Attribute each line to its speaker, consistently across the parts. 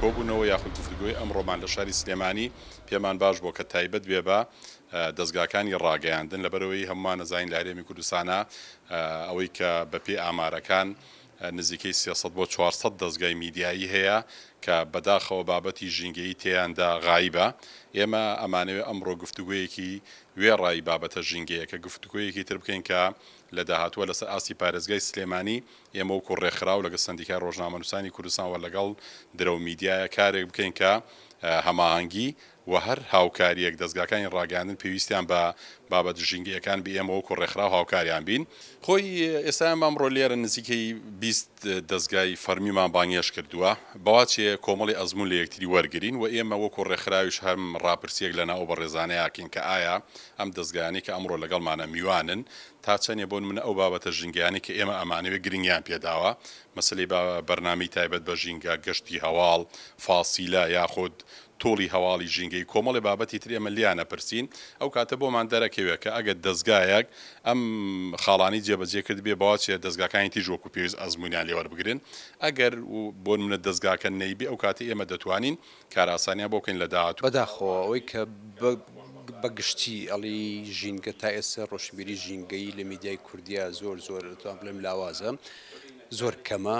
Speaker 1: کۆبوونەوە یاخود گفتوگوی ئەمڕۆمان لە شاری سلێمانی پێمان باش بۆ کە تایبەت بێ بە دەستگاکانی ڕاگەیاندن لەبەرەوەی هەمومان نەزانین لە هەرێمی کوردستانە ئەوەی کە بەپێی ئامارەکان نزیکەی 300 بۆ 400 دەستگای میدیایی هەیە کە بەداخەوە بابەتی ژینگەی تێیاندا غایبە. ئێمە ئەمانەوێت ئەمڕۆ گفتوگویەکی وێڕایی بابەتە ژینگەیە کە گفتوگویەکی تر بکەین کە لە داهاتووە لەسەر ئاسی پارێزگای سلێمانی ئێمە وەکو ڕێکخراو لەگەڵ سەندیکای ڕۆژنامەنووسانی کوردستانوە لەگەڵ درەو میدیایە کارێک بکەین کە هەماهەنگی و هەر هاوکاریەک دەستگاکانی ڕاگەاندن پێویستیان بە بابەت ژینگەیەکان بە ئێمە وەکو ڕێکخراو هاوکاریان بین. خۆی ئێستا ئەمڕۆ لێرە نزیکەی 20 دەستگای فەرمیمان بانگێش کردووە بەواچێ کۆمەڵی ئەزمون لە یەکتری وەرگین و ئێمە وەکو ڕێکخراویش هەم ڕاپرسیەک لەناو بە ڕێزانەیەکەین کە ئایا ئەم دەستگایانی کە ئەمڕۆ لەگەڵمانە میوانن تا چەندێ بۆن منە ئەو بابەتە ژینگەیانی کە ئێمە ئەمانەوێت گرنگیان پێداوە مەسلەی بەرنامەی تایبەت بە ژینگە گەشتی هەواڵ فاسیلە یاخود تۆڵی هەواڵی ژینگەی کۆمەڵی بابەتی تر ئێمە لیانە پرسین ئەو کاتە بۆمان دەرەکەوێت کە ئەگەر دەستگایەک ئەم خاڵانی جێبەجێ کرد بێ بەواچێ دەستگاکانی تیژ وەکو پێویست ئەزمونیان لێوەربگرن ئەگەر بۆن منە دەستگاکە نەیبێ ئەو کاتی ئێمە دەتوانین کاراسانیان بۆکەین لە داهاتوو
Speaker 2: بەداخەوە ئەوەی کە بەگشتی ئەڵی ژینگە تا ئێستا ڕۆشنبیری ژینگەی لە میدیای کوردیا زۆر توان بڵێم لاوازە زۆر کەمە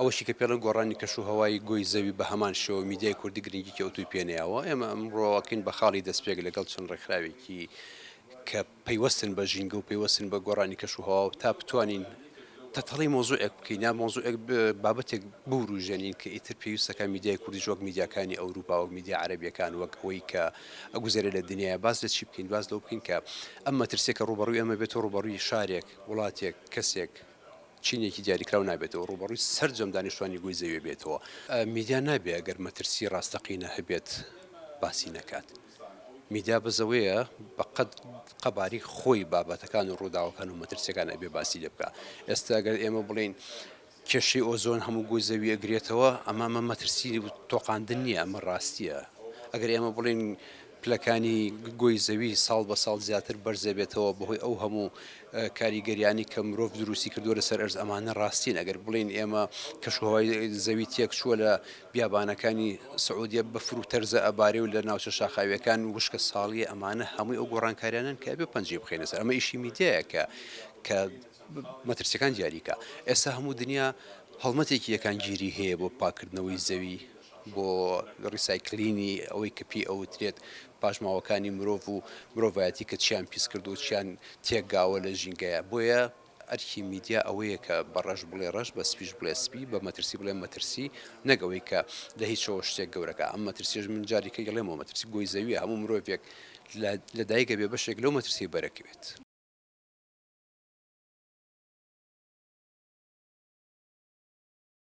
Speaker 2: ئەوەشی کە پێڵە گۆڕانی کەشوهەوای گۆی زەوی بە هەمان شێوە میدیای کوردی گرنگی کەوتوی پێنیاوە ئێمە ئەمڕۆکەین بە خاڵی دەستپێک لەگەڵ چەند ڕێکخراوێکی کە پەیوەستن بە ژینگە و پەیوەستن بە گۆڕانی کەشوهەوا و تا بتوانین تەتەڵی مۆزوعێک بکەین یا مۆزوعێک بابەتێک بوروژێنین کە ئیتر پێویستەکە میدیای کوردی وەک میدیاکانی ئەوروپا وەک میدیا عەرەبیەکان وەک ئەوەی کە ئەگوزارێت لە دنیای باز لە چی بکەین باز لەو بکەین کە ئەم مەترسیەکە ڕوبەڕووی ئەمە بێتەوە ڕوبەڕووی شارێک وڵاتێک کەسێک چینێکی دیاریکراو نابێتەوە ڕوبەڕووی سەرجەم دانیشتوانی گوێی زەوی بێتەوە میدیا نابێ ئەگەر مەترسی ڕاستەقینە هەبێت باسی نەکات. میدیا بەزەوەیە بەقەد قەباری خۆی بابەتەکان و ڕووداوەکان و مەترسیەکان ئەبێ باسی لێ بکە. ئێستا ئەگەر ئێمە بڵین کێشەی ئۆزۆن هەموو گوێی زەوی ئەگرێتەوە ئەمە مەترسی تۆقااندن نییە ئەمە ڕاستیە. ئەگەر ئێمە بڵین پلەکانی گۆی زەوی ساڵ بە ساڵ زیاتر بەرزە بێتەوە بەهۆی ئەو هەموو کاریگەریانی کە مرۆڤ دروستی کردووە لەسەر ئەرز ئەمانە ڕاستین. ئەگەر بڵین ئێمە کەشوهەوای زەوی تێک چووە لە بیابانەکانی سعودیە بەفر و تەرزە ئەبارێ و لە ناوچە شاخاویەکان وشکە ساڵیە ئەمانە هەمووی ئەو گۆڕانکاریانن کە بێ پەنجێ بخێنە سەر ئەمە ئیشی میدیایە کە مەترسیەکان دیاریکە. ئێستا هەموو دنیا هەڵمەتێکی یەکان گیری هەیە بۆ پاکردنەوەی زەوی بۆ ڕیسایکلینی ئەوەی کە پێی ئەوترێت پاشماوەکانی مرۆڤ و مرۆڤایەتی کە چیان پیس کرد و چیان تێکگاوە لە ژینگەیە بۆیە ئەرکی میدیا ئەوەیە کە بە ڕەش بڵێ ڕەش بە سپیش بڵێ سپی بە مەترسی بڵێ مەترسی نەگەوەی کە لە هیچەوە شتێک گەورەکە ئەم مەترسیش من جاریکە گەڵێمەوە مەترسی گۆی زەویە هەموو مرۆڤێک لە دایکە بێ بەشێک لەو مەترسی بەرەکەوێت.